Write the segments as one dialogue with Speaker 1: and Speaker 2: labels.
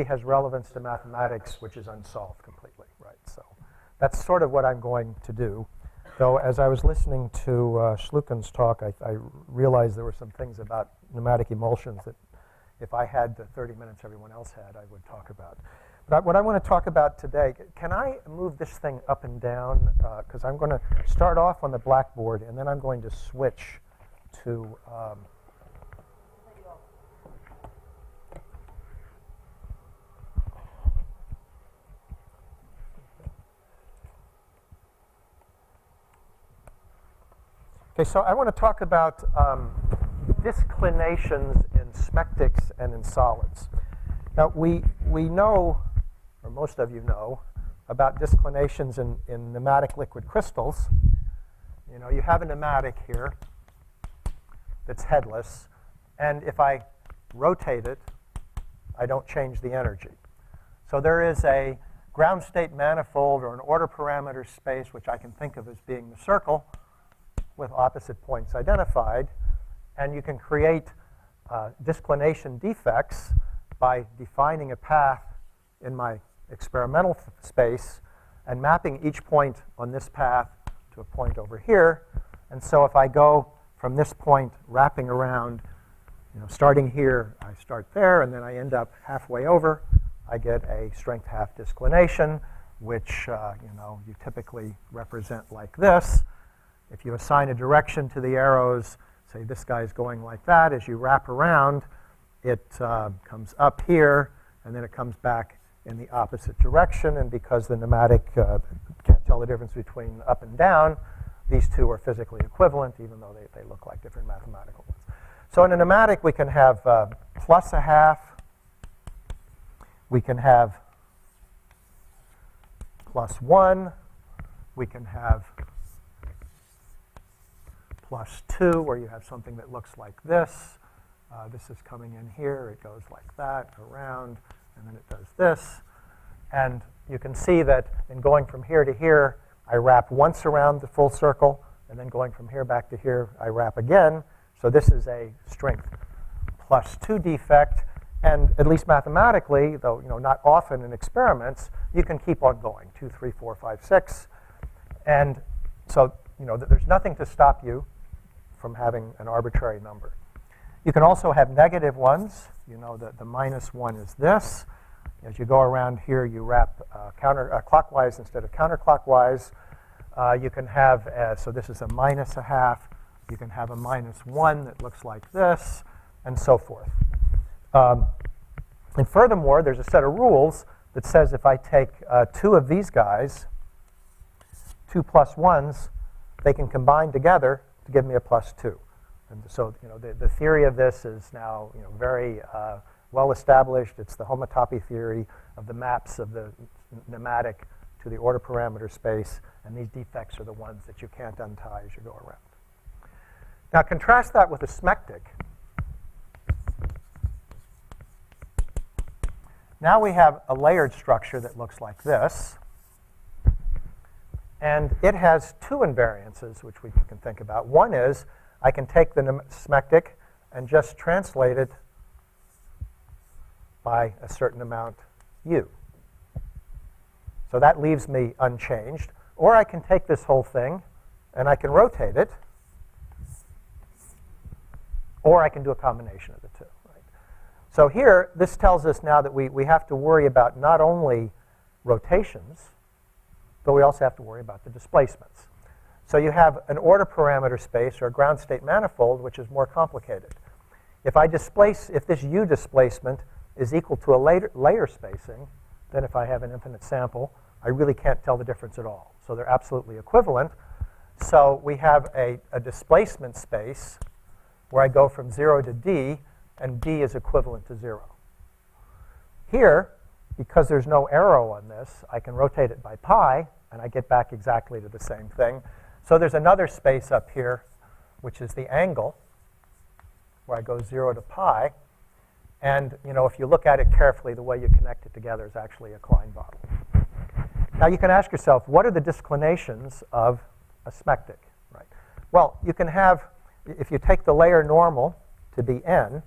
Speaker 1: has relevance to mathematics, which is unsolved completely, right? So that's sort of what I'm going to do. Though as I was listening to Schluken's talk, I realized there were some things about pneumatic emulsions that if I had the 30 minutes everyone else had, I would talk about. But what I want to talk about today, can I move this thing up and down? Because I'm going to start off on the blackboard, and then I'm going to switch to... Okay, so I want to talk about disclinations in smectics and in solids. Now, we know, or most of you know, about disclinations in pneumatic liquid crystals. You know, you have a pneumatic here that's headless, and if I rotate it, I don't change the energy. So there is a ground state manifold or an order parameter space, which I can think of as being the circle, with opposite points identified, and you can create disclination defects by defining a path in my experimental space and mapping each point on this path to a point over here. And so if I go from this point wrapping around, you know, starting here, I start there, and then I end up halfway over, I get a strength half disclination, which you know, you typically represent like this. If you assign a direction to the arrows, say this guy's going like that, as you wrap around, it comes up here, and then it comes back in the opposite direction. And because the pneumatic can't tell the difference between up and down, these two are physically equivalent, even though they look like different mathematical ones. So in a pneumatic, we can have plus a half. We can have plus 1. We can have plus 2, where you have something that looks like this. This is coming in here. It goes like that, around, and then it does this. And you can see that in going from here to here, I wrap once around the full circle, and then going from here back to here, I wrap again. So this is a strength plus 2 defect. And at least mathematically, though you know not often in experiments, you can keep on going, 2, 3, 4, 5, 6. And so you know there's nothing to stop you from having an arbitrary number. You can also have negative ones. You know that the minus 1 is this. As you go around here, you wrap clockwise instead of counterclockwise. You can have, so this is a minus a half. You can have a minus 1 that looks like this, and so forth. And furthermore, there's a set of rules that says if I take 2 of these guys, 2 plus 1s, they can combine together to give me a plus 2. And so you know, the theory of this is now you know, very well established. It's the homotopy theory of the maps of the pneumatic to the order parameter space, and these defects are the ones that you can't untie as you go around. Now contrast that with a smectic. Now we have a layered structure that looks like this. And it has 2 invariances, which we can think about. One is I can take the smectic and just translate it by a certain amount u. So that leaves me unchanged. Or I can take this whole thing and I can rotate it. Or I can do a combination of the two. Right? So here, this tells us now that we have to worry about not only rotations, but we also have to worry about the displacements. So you have an order parameter space or a ground state manifold, which is more complicated. If this u displacement is equal to a layer spacing, then if I have an infinite sample, I really can't tell the difference at all. So they're absolutely equivalent. So we have a displacement space where I go from 0 to d, and d is equivalent to 0. Here, because there's no arrow on this, I can rotate it by pi, and I get back exactly to the same thing. So there's another space up here, which is the angle, where I go 0 to pi. And you know, if you look at it carefully, the way you connect it together is actually a Klein bottle. Now you can ask yourself, what are the disclinations of a smectic? Right? Well, you can have, if you take the layer normal to be n,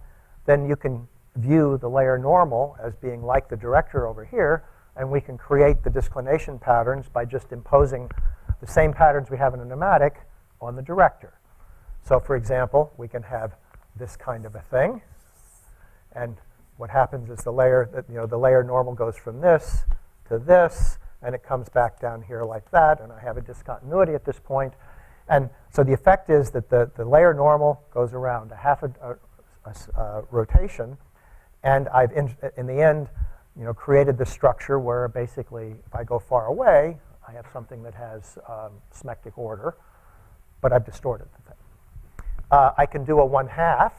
Speaker 1: then you can view the layer normal as being like the director over here, and we can create the disclination patterns by just imposing the same patterns we have in a pneumatic on the director. So for example, we can have this kind of a thing, and what happens is the layer normal goes from this to this, and it comes back down here like that, and I have a discontinuity at this point. And so the effect is that the layer normal goes around a half a rotation, and I've, in the end, created this structure where basically if I go far away, I have something that has symplectic order, but I've distorted the thing. I can do a 1/2.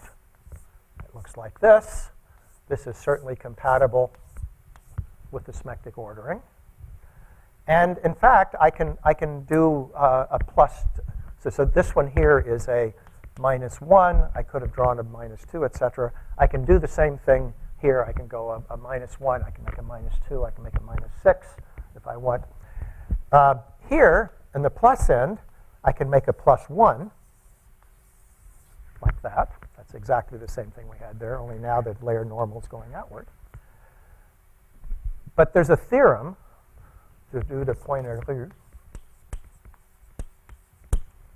Speaker 1: It looks like this. This is certainly compatible with the symplectic ordering. And in fact, I can do a plus. So this one here is a -1. I could have drawn a -2, etc. I can do the same thing here. I can go a -1. I can make a -2. I can make a -6 if I want. Here, in the plus end, I can make a +1, like that. That's exactly the same thing we had there, only now the layer normal is going outward. But there's a theorem, to do the pointer here,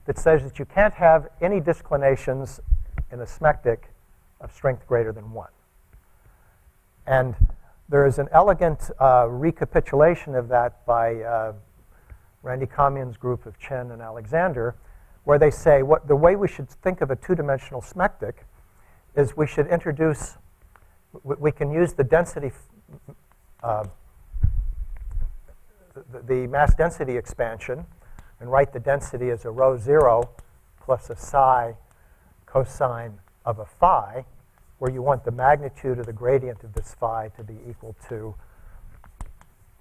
Speaker 1: that says that you can't have any disclinations in a symplectic of strength greater than 1. And there is an elegant recapitulation of that by Randy Kamyan's group of Chen and Alexander, where they say the way we should think of a two-dimensional symplectic is we should introduce, we can use the density, the mass density expansion, and write the density as a rho 0 plus a psi cosine of a phi, where you want the magnitude of the gradient of this phi to be equal to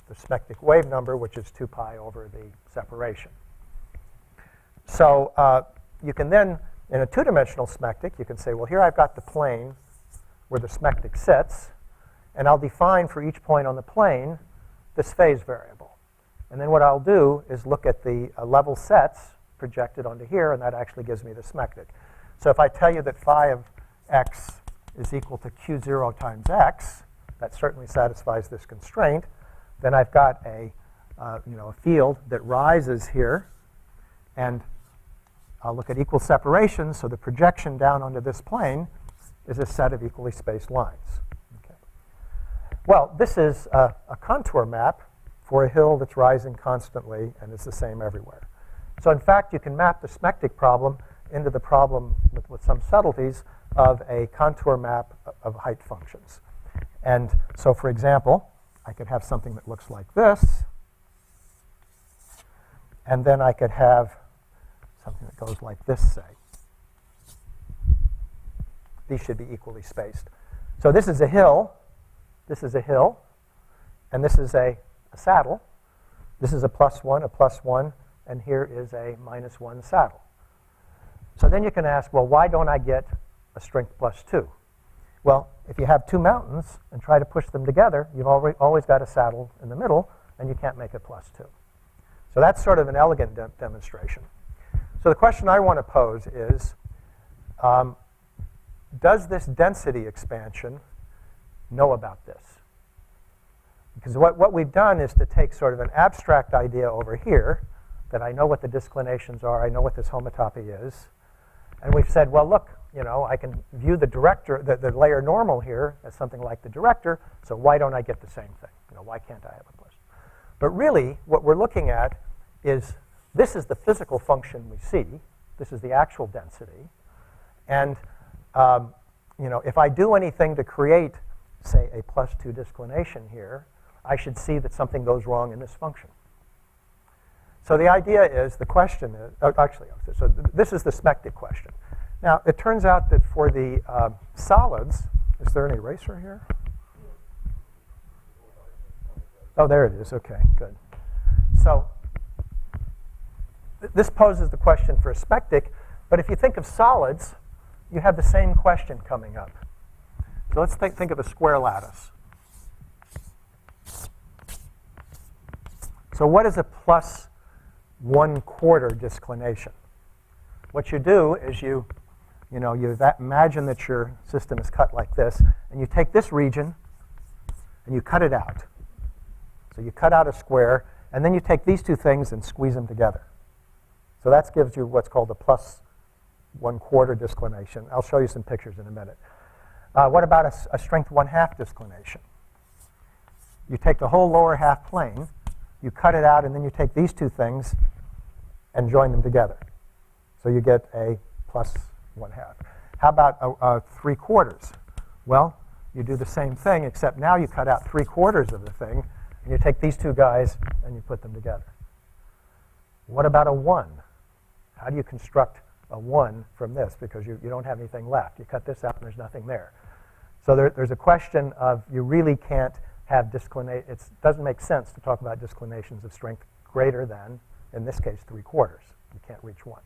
Speaker 1: the symplectic wave number, which is 2 pi over the separation. So you can then, in a two-dimensional symplectic, you can say, well, here I've got the plane where the symplectic sits, and I'll define for each point on the plane this phase variable. And then what I'll do is look at the level sets projected onto here, and that actually gives me the symplectic. So if I tell you that phi of x is equal to q0 times x, that certainly satisfies this constraint, then I've got a field that rises here, and I'll look at equal separations, so the projection down onto this plane is a set of equally spaced lines. Okay. Well, this is a contour map for a hill that's rising constantly, and it's the same everywhere. So in fact, you can map the symplectic problem into the problem with some subtleties of a contour map of height functions. And so for example, I could have something that looks like this, and then I could have something that goes like this, say. These should be equally spaced. So this is a hill, and this is a saddle. This is a +1, and here is a -1 saddle. So then you can ask, well, why don't I get a strength +2? Well, if you have two mountains and try to push them together, you've always got a saddle in the middle, and you can't make a +2. So that's sort of an elegant demonstration. So the question I want to pose is, does this density expansion know about this? Because what we've done is to take sort of an abstract idea over here, that I know what the disclinations are, I know what this homotopy is, and we've said, well, look, I can view the director, the layer normal here as something like the director, so why don't I get the same thing? Why can't I have a plus? But really, what we're looking at is, this is the physical function we see. This is the actual density. And if I do anything to create, say, a +2 disclination here, I should see that something goes wrong in this function. So the idea is, the question is, so this is the symplectic question. Now, it turns out that for the solids, is there an eraser here? Oh, there it is. OK, good. So this poses the question for a symplectic. But if you think of solids, you have the same question coming up. So let's think of a square lattice. So what is a +1/4 disclination? What you do is you You know, imagine that your system is cut like this, and you take this region and you cut it out. So you cut out a square, and then you take these two things and squeeze them together. So that gives you what's called a plus 1/4 disclination. I'll show you some pictures in a minute. What about a strength 1/2 disclination? You take the whole lower half plane, you cut it out, and then you take these two things and join them together. So you get a plus 1/2. How about a 3/4? Well, you do the same thing, except now you cut out 3/4 of the thing, and you take these two guys and you put them together. What about a 1? How do you construct a 1 from this? Because you don't have anything left. You cut this out and there's nothing there. So there's a question of you really can't have disclination. It doesn't make sense to talk about disclinations of strength greater than, in this case, 3/4. You can't reach 1.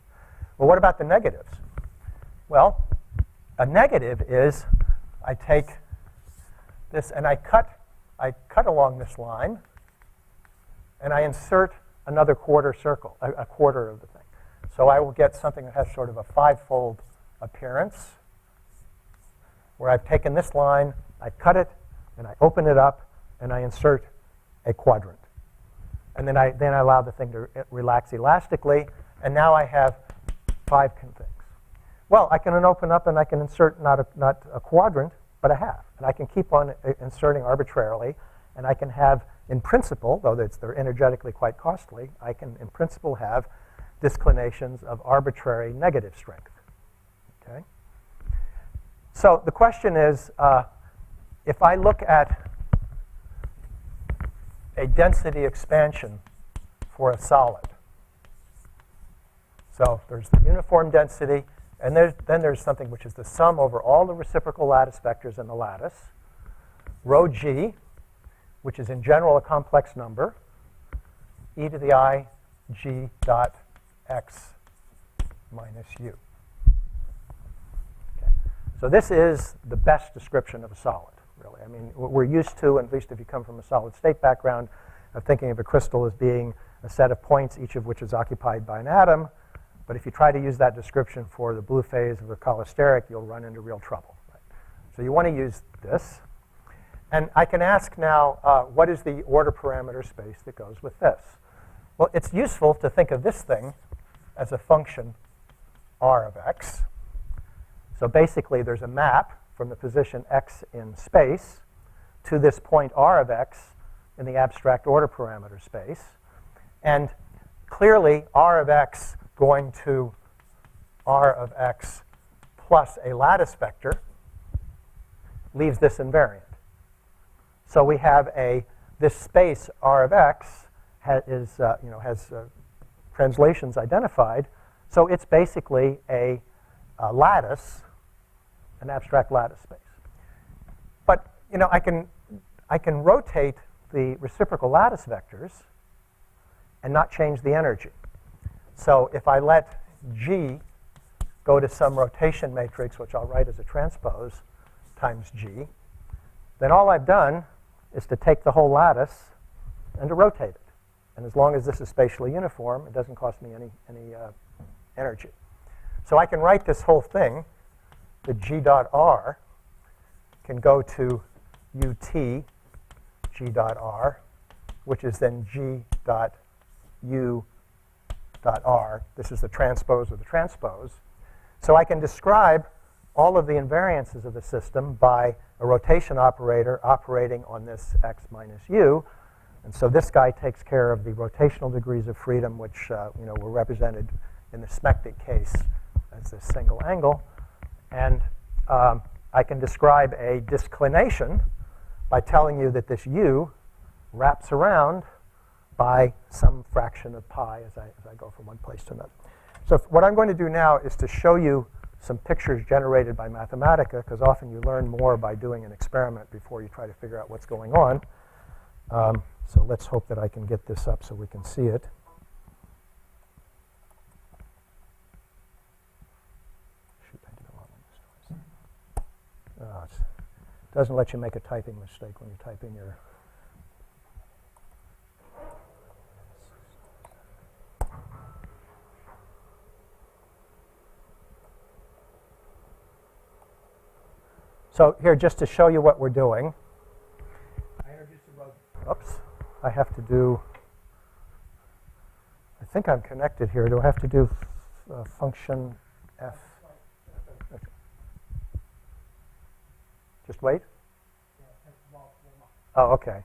Speaker 1: Well, what about the negatives? Well, a negative is I take this and I cut along this line, and I insert another quarter circle, a quarter of the thing. So I will get something that has sort of a 5-fold appearance, where I've taken this line, I cut it, and I open it up, and I insert a quadrant. And then I allow the thing to relax elastically, and now I have 5 things. Well, I can open up and I can insert not a quadrant, but a half. And I can keep on inserting arbitrarily, and I can have, in principle, though they're energetically quite costly, I can, in principle, have disclinations of arbitrary negative strength. Okay? So the question is, if I look at a density expansion for a solid, so there's the uniform density, and then there's something which is the sum over all the reciprocal lattice vectors in the lattice, rho g, which is in general a complex number, e to the I g dot x minus u. Okay. So this is the best description of a solid, really. I mean, what we're used to, at least if you come from a solid state background, of thinking of a crystal as being a set of points, each of which is occupied by an atom. But if you try to use that description for the blue phase of the cholesteric, you'll run into real trouble. Right? So you want to use this. And I can ask now, what is the order parameter space that goes with this? Well, it's useful to think of this thing as a function r of x. So basically, there's a map from the position x in space to this point r of x in the abstract order parameter space. And clearly, r of x going to r of x plus a lattice vector leaves this invariant. So we have this space r of x has translations identified. So it's basically a lattice, an abstract lattice space. But I can rotate the reciprocal lattice vectors and not change the energy. So if I let G go to some rotation matrix, which I'll write as a transpose times G, then all I've done is to take the whole lattice and to rotate it. And as long as this is spatially uniform, it doesn't cost me any energy. So I can write this whole thing, the G dot R can go to UT G dot R, which is then G dot U dot R. This is the transpose of the transpose. So I can describe all of the invariances of the system by a rotation operator operating on this x minus u. And so this guy takes care of the rotational degrees of freedom, which were represented in the smectic case as this single angle. And I can describe a disclination by telling you that this u wraps around by some fraction of pi as I go from one place to another. So what I'm going to do now is to show you some pictures generated by Mathematica, because often you learn more by doing an experiment before you try to figure out what's going on. So let's hope that I can get this up so we can see it. Shoot, I did a lot of this noise. It doesn't let you make a typing mistake when you type in your... So here, just to show you what we're doing, oops, I have to do, I think I'm connected here. Do I have to do function f? Okay. Just wait? Oh, okay.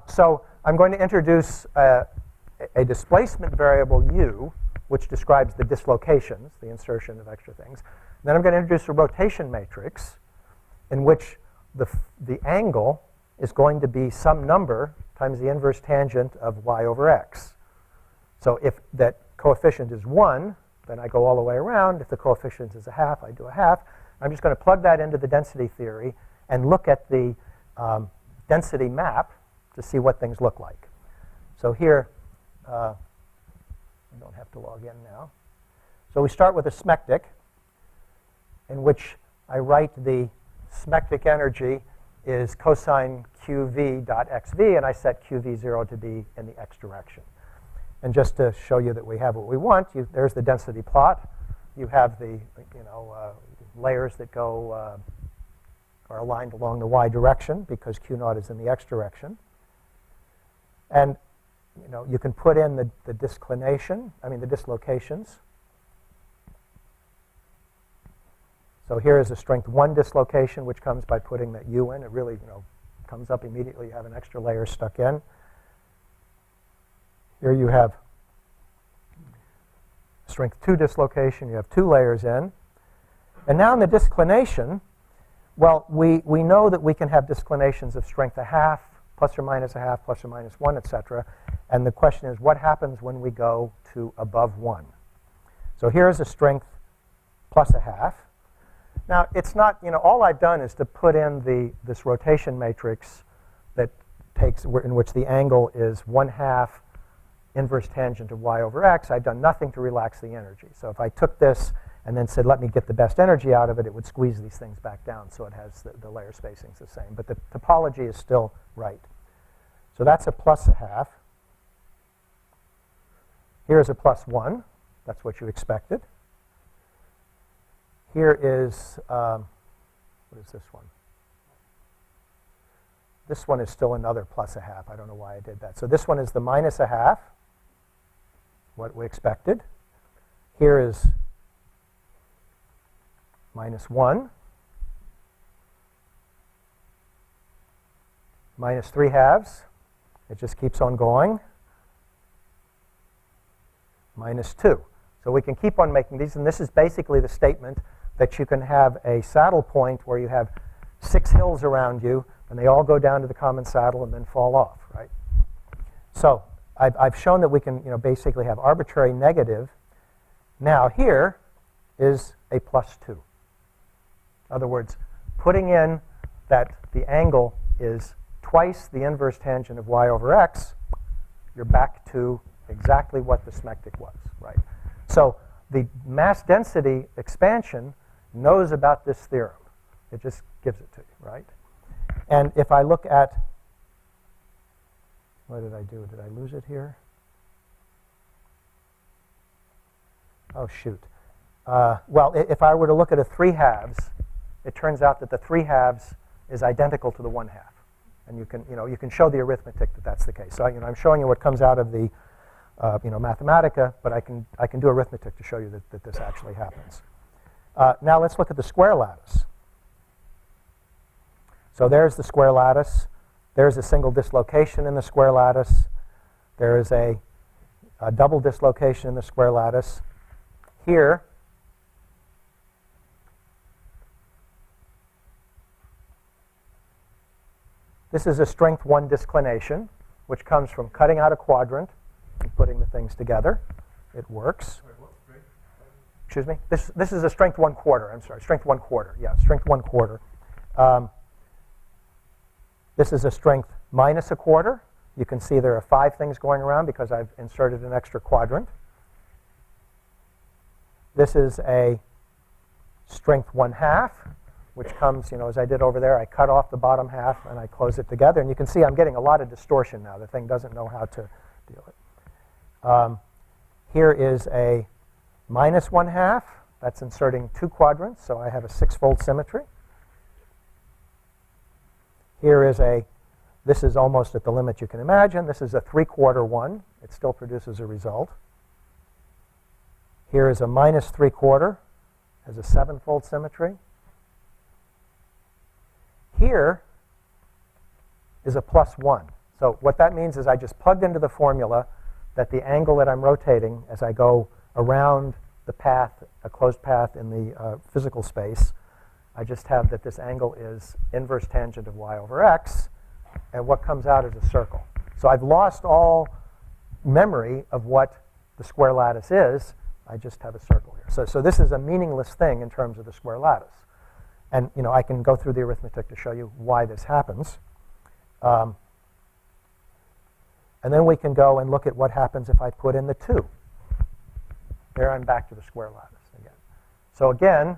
Speaker 1: So I'm going to introduce a displacement variable u, which describes the dislocations, the insertion of extra things. Then I'm going to introduce a rotation matrix in which the angle is going to be some number times the inverse tangent of y over x. So if that coefficient is 1, then I go all the way around. If the coefficient is a half, I do a half. I'm just going to plug that into the density theory and look at the density map to see what things look like. So here, I don't have to log in now. So we start with a smectic in which I write the smectic energy is cosine qv dot xv, and I set qv0 to be in the x direction. And just to show you that we have what we want, there's the density plot. You have the layers that go are aligned along the y direction because q naught is in the x direction. And you can put in the dislocations. So here is a strength 1 dislocation, which comes by putting that u in. It really comes up immediately. You have an extra layer stuck in. Here you have strength 2 dislocation. You have 2 layers in. And now in the disclination, well, we know that we can have disclinations of strength 1/2, plus or minus 1/2, plus or minus 1, etc. And the question is, what happens when we go to above 1? So here is a strength plus 1/2. Now, it's not, all I've done is to put in this rotation matrix that takes, in which the angle is 1/2 inverse tangent of y over x. I've done nothing to relax the energy. So if I took this and then said, let me get the best energy out of it, it would squeeze these things back down so it has the layer spacings the same. But the topology is still right. So that's a plus 1/2. Here's a plus 1. That's what you expected. Here is, what is this one? This one is still another plus 1/2. I don't know why I did that. So this one is the minus 1/2, what we expected. Here is minus 1, minus 3/2. It just keeps on going. Minus 2. So we can keep on making these, and this is basically the statement that you can have a saddle point where you have 6 hills around you, and they all go down to the common saddle and then fall off, right? So I've shown that we can basically have arbitrary negative. Now here is a plus 2. In other words, putting in that the angle is twice the inverse tangent of y over x, you're back to exactly what the smectic was, right? So the mass density expansion knows about this theorem. It just gives it to you, right? And if I look at, what did I do? Did I lose it here? Oh, shoot. Well, if I were to look at a 3/2, it turns out that the 3/2 is identical to the 1/2. And you can show the arithmetic that that's the case. So I'm showing you what comes out of the Mathematica, but I can do arithmetic to show you that this actually happens. Now let's look at the square lattice. So there's the square lattice. There's a single dislocation in the square lattice. There is a double dislocation in the square lattice. Here, this is a strength 1 disclination, which comes from cutting out a quadrant and putting the things together. It works. Excuse me? This is a strength 1/4. I'm sorry, strength 1/4. Yeah, strength 1/4. This is a strength minus 1/4. You can see there are 5 things going around because I've inserted an extra quadrant. This is a strength 1/2, which comes, as I did over there. I cut off the bottom half and I close it together. And you can see I'm getting a lot of distortion now. The thing doesn't know how to deal with it. Here is a minus 1/2. That's inserting 2 quadrants, so I have a 6-fold symmetry. Here is this is almost at the limit you can imagine. This is a 3/4 one. It still produces a result. Here is a minus 3/4, has a 7-fold symmetry. Here is a +1. So what that means is I just plugged into the formula that the angle that I'm rotating as I go around the path, a closed path in the physical space, I just have that this angle is inverse tangent of y over x, and what comes out is a circle. So I've lost all memory of what the square lattice is. I just have a circle here. So this is a meaningless thing in terms of the square lattice. And I can go through the arithmetic to show you why this happens. And then we can go and look at what happens if I put in the 2. There I'm back to the square lattice again. So again,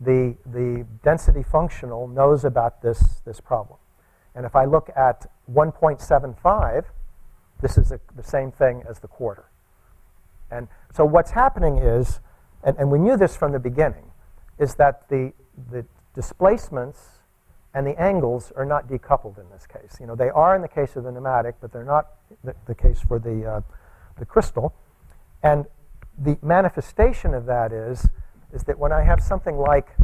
Speaker 1: the density functional knows about this problem. And if I look at 1.75, this is the same thing as the quarter. And so what's happening is, and we knew this from the beginning, is that the displacements and the angles are not decoupled in this case. They are in the case of the pneumatic, but they're not the case for the crystal. And the manifestation of that is that when I have something like,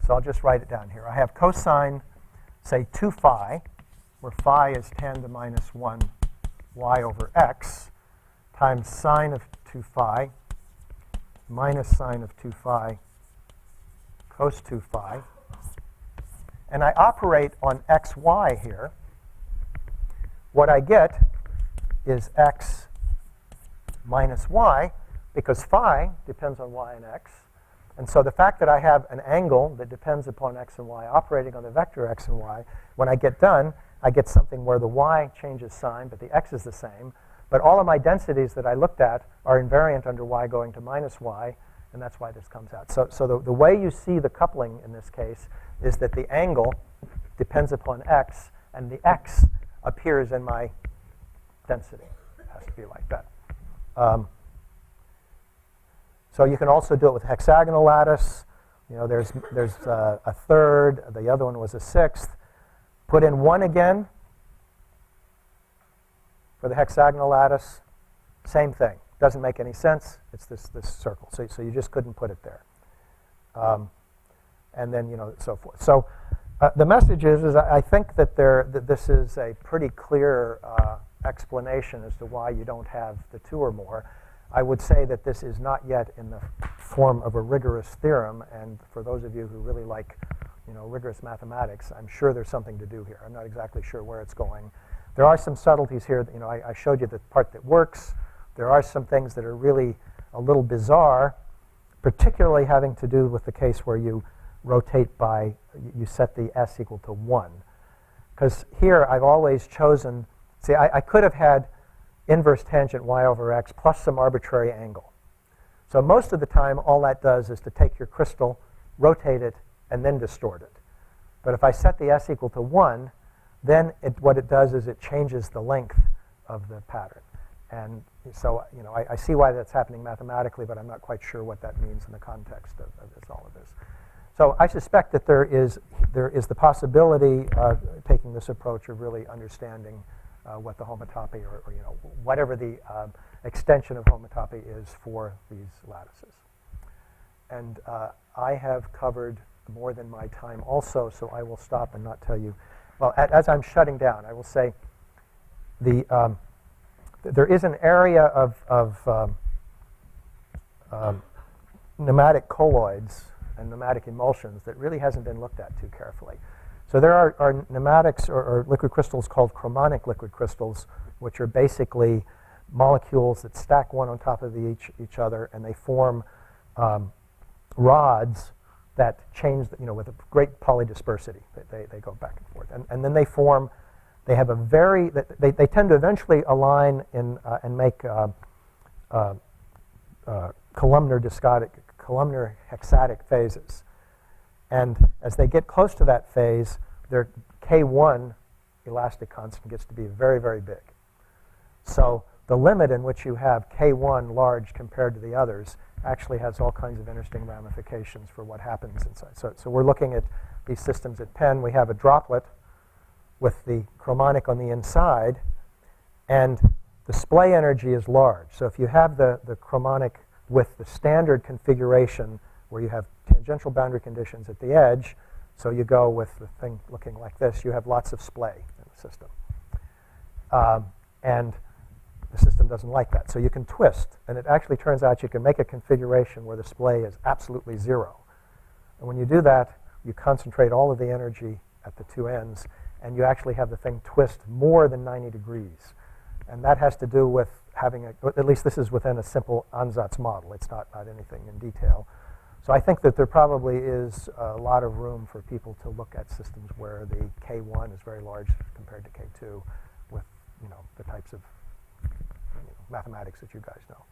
Speaker 1: so I'll just write it down here. I have cosine, say, 2 phi, where phi is tan to minus 1 y over x, times sine of 2 phi minus sine of 2 phi cos 2 phi. And I operate on xy here. What I get is x minus y, because phi depends on y and x. And so the fact that I have an angle that depends upon x and y operating on the vector x and y, when I get done, I get something where the y changes sign, but the x is the same. But all of my densities that I looked at are invariant under y going to minus y, and that's why this comes out. So the way you see the coupling in this case is that the angle depends upon x, and the x appears in my density. It has to be like that. So you can also do it with hexagonal lattice. There's a third. The other one was a sixth. Put in 1 again for the hexagonal lattice. Same thing. Doesn't make any sense. It's this circle. So you just couldn't put it there. And then so forth. So the message is I think that this is a pretty clear explanation as to why you don't have the 2 or more. I would say that this is not yet in the form of a rigorous theorem, and for those of you who really like rigorous mathematics, I'm sure there's something to do here. I'm not exactly sure where it's going. There are some subtleties here. I showed you the part that works. There are some things that are really a little bizarre, particularly having to do with the case where you rotate you set the s equal to 1. Because here I've always chosen, see, I could have had inverse tangent y over x plus some arbitrary angle. So most of the time, all that does is to take your crystal, rotate it, and then distort it. But if I set the s equal to 1, then what it does is it changes the length of the pattern. And so I see why that's happening mathematically, but I'm not quite sure what that means in the context of all of this. So I suspect that there is the possibility of taking this approach of really understanding what the homotopy or whatever the extension of homotopy is for these lattices. And I have covered more than my time also, so I will stop and not tell you. Well, as I'm shutting down, I will say there is an area of pneumatic colloids and pneumatic emulsions that really hasn't been looked at too carefully. So there are pneumatics or liquid crystals called chromonic liquid crystals, which are basically molecules that stack one on top of each other, and they form rods that change, with a great polydispersity. They go back and forth. And then they have a very, they tend to eventually align in and make columnar hexatic phases. And as they get close to that phase, their K1 elastic constant gets to be very, very big. So the limit in which you have K1 large compared to the others actually has all kinds of interesting ramifications for what happens inside. So we're looking at these systems at Penn, we have a droplet with the chromonic on the inside, and the splay energy is large. So if you have the chromonic with the standard configuration where you have tangential boundary conditions at the edge, so you go with the thing looking like this, you have lots of splay in the system. And the system doesn't like that. So you can twist, and it actually turns out you can make a configuration where the splay is absolutely 0. And when you do that, you concentrate all of the energy at the two ends, and you actually have the thing twist more than 90 degrees. And that has to do with having at least this is within a simple ansatz model. It's not anything in detail. So I think that there probably is a lot of room for people to look at systems where the K1 is very large compared to K2 with, the types of mathematics that you guys know.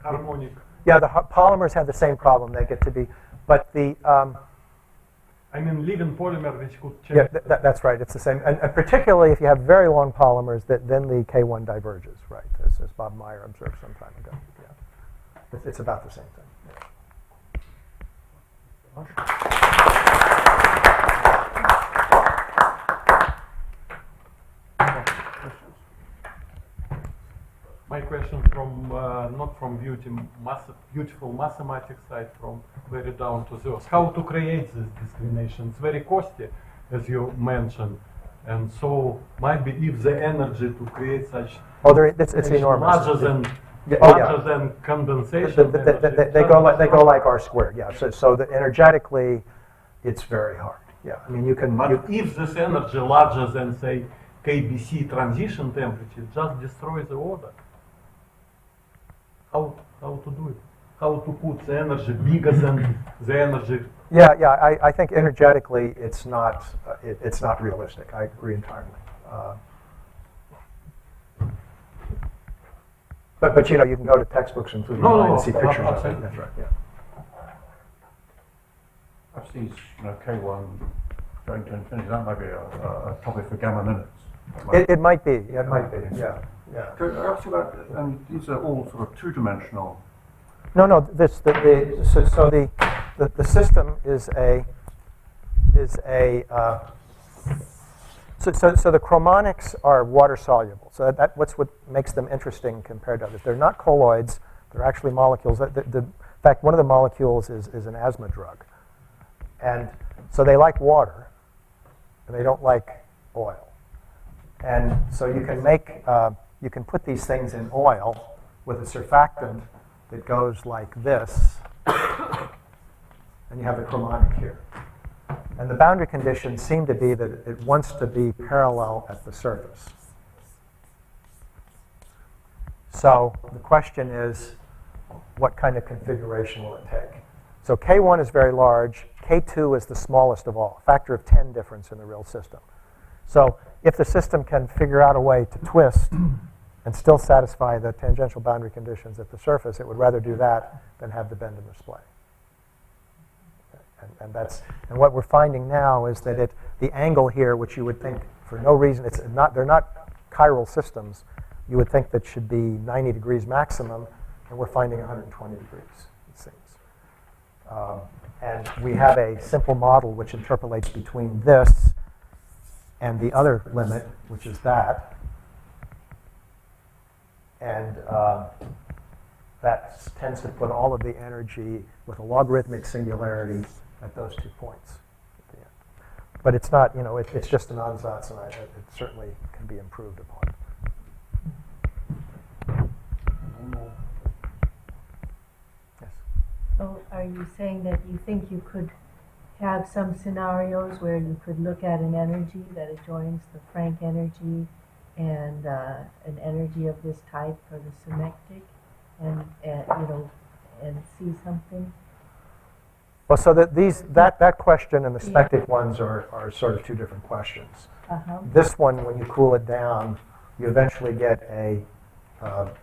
Speaker 2: Harmonic.
Speaker 1: Yeah, the polymers have the same problem. They get to be, but the
Speaker 2: I mean, living polymer which could change.
Speaker 1: Yeah, that's right. It's the same, and particularly if you have very long polymers, then the K1 diverges, right? As Bob Meyer observed some time ago. Yeah, it's about the same thing.
Speaker 2: My question from not from beautiful mathematics side, from very down to earth. How to create this discrimination? It's very costly, as you mentioned, and so might be if the energy to create such
Speaker 1: it's enormous.
Speaker 2: Larger than condensation.
Speaker 1: They go like R squared. Yeah. So that energetically, it's very hard. Yeah. I mean, you can.
Speaker 2: But if this energy larger than say KBC transition temperature, just destroy the order. How to do it? How to put the energy bigger than the energy?
Speaker 1: Yeah. I think energetically, it's not realistic. I agree entirely. But you can go to textbooks including mine and see pictures of it. That's right. Yeah.
Speaker 3: I've seen K1 going to infinity. That might be a topic for gamma minutes.
Speaker 1: It might be. Yeah, it might be. Yeah.
Speaker 3: Could I ask you about? These are all sort of two-dimensional.
Speaker 1: No. The system is a. So the chromonics are water soluble. So that's what makes them interesting compared to others. They're not colloids. They're actually molecules. In fact, one of the molecules is an asthma drug. And so they like water, and they don't like oil. And so you can put these things in oil with a surfactant that goes like this, and you have the chromonic here. And the boundary conditions seem to be that it wants to be parallel at the surface. So the question is, what kind of configuration will it take? So K1 is very large. K2 is the smallest of all, a factor of 10 difference in the real system. So if the system can figure out a way to twist and still satisfy the tangential boundary conditions at the surface, it would rather do that than have the bend in the splay. And what we're finding now is that the angle here, which you would think for no reason, they're not chiral systems, you would think that should be 90 degrees maximum, and we're finding 120 degrees, it seems. And we have a simple model which interpolates between this and the other limit, which is that. And that tends to put all of the energy with a logarithmic singularity at those 2 points. But it's not, it's just an ansatz, and it certainly can be improved upon. Yes.
Speaker 4: So are you saying that you think you could have some scenarios where you could look at an energy that adjoins the Frank energy and an energy of this type for the symmetric, and see something?
Speaker 1: Well, so that question and the spectic ones are sort of two different questions. This one, when you cool it down, you eventually get a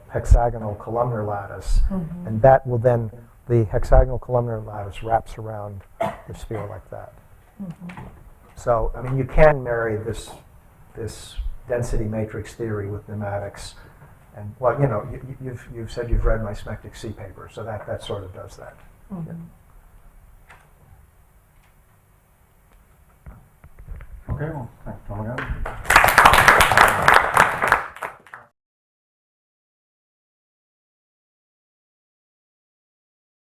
Speaker 1: hexagonal columnar lattice, and that will then, the hexagonal columnar lattice wraps around the sphere like that. So, I mean, you can marry this density matrix theory with pneumatics, and well, you've said you've read my smectic C paper, so that sort of does that. Yeah.
Speaker 3: Okay, well, thanks, Tom again.